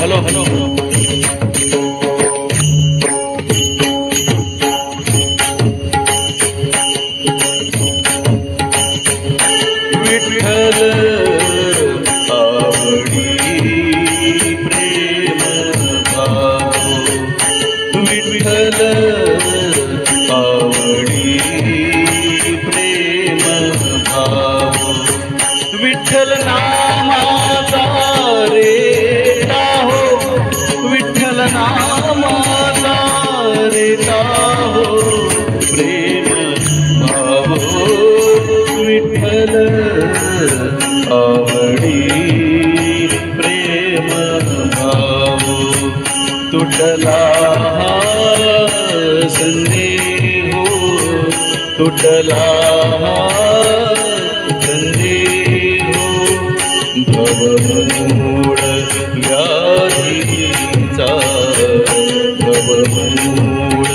hello hello Vitthal आवडी प्रेम भाव विठ्ठल आवडी प्रेम भाव विठ्ठल नामाचा रे हो विठ्ठल नामाचा रे हो प्रेम भाव विठ्ठल आवडी प्रेम भाव तुटला संदेह तुटला संदेह भवमूळ व्याधीचा भवमूळ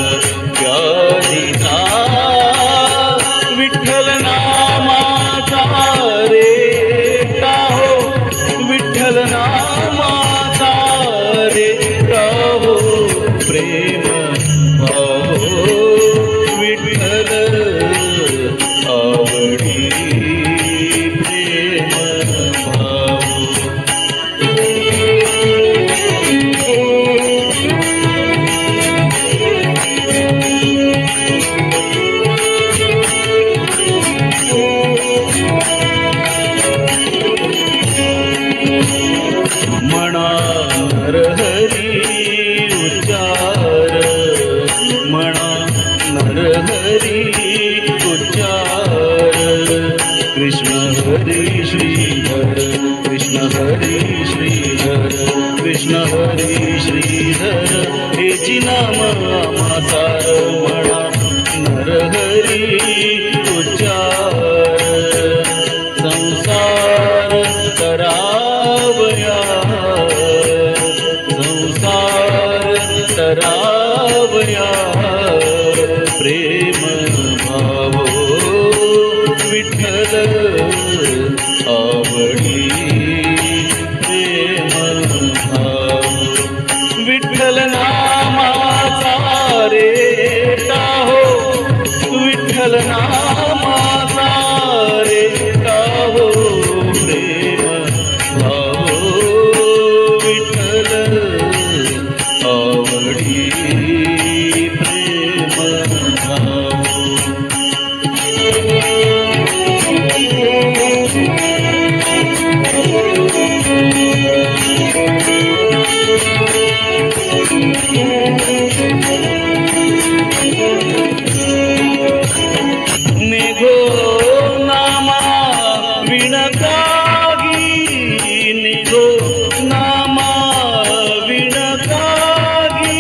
व्याधीचा विठ्ठल नामाचा रे हो विठ्ठल नामाचा रे हो प्रेम भाव विठ्ठल आवडी प्रेम भाव म्हणा नरहरी उच्चार म्हणा नरहरी उच्चार कृष्ण हरी श्रीधर कृष्ण हरी श्रीधर कृष्ण हरी श्रीधर हेची नाम आमासार म्हणा नरहरी उच्चार संसार करावया संसार करावया प्रेम भाव विठ्ठल आवडी प्रेम भाव विठ्ठल नामाचा रे हो विठ्ठल नामाचा रे हो प्रेम भाव विठ्ठल आवडी प्रेम भाव निघो नामा विणकागी निघो नामा विणकागी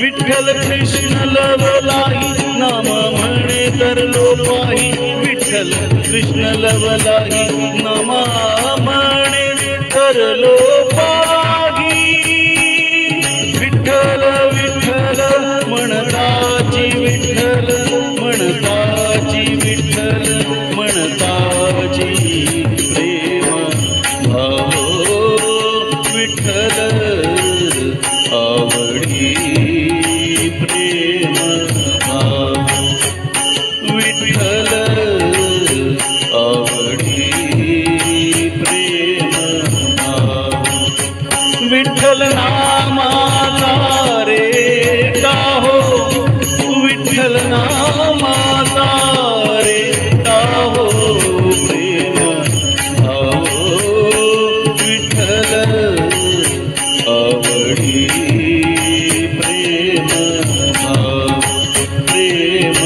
विठ्ठल कृष्ण लवलाही नाम म्हणे तर लोपाही विठ्ठल कृष्ण लवलाही नाम म्हणे तर लोपाही विठ्ठल विठ्ठल म्हणताची विठ्ठल म्हणताची विठ्ठल म्हणताची प्रेम भाव विठ्ठल आवडी प्रेम भाव विठ्ठल आवडी प्रेम भाव विठ्ठल नामाचा रे हो विठ्ठल नामाचा रे हो प्रेम भाव विठ्ठल आवडी प्रेम भाव प्रेम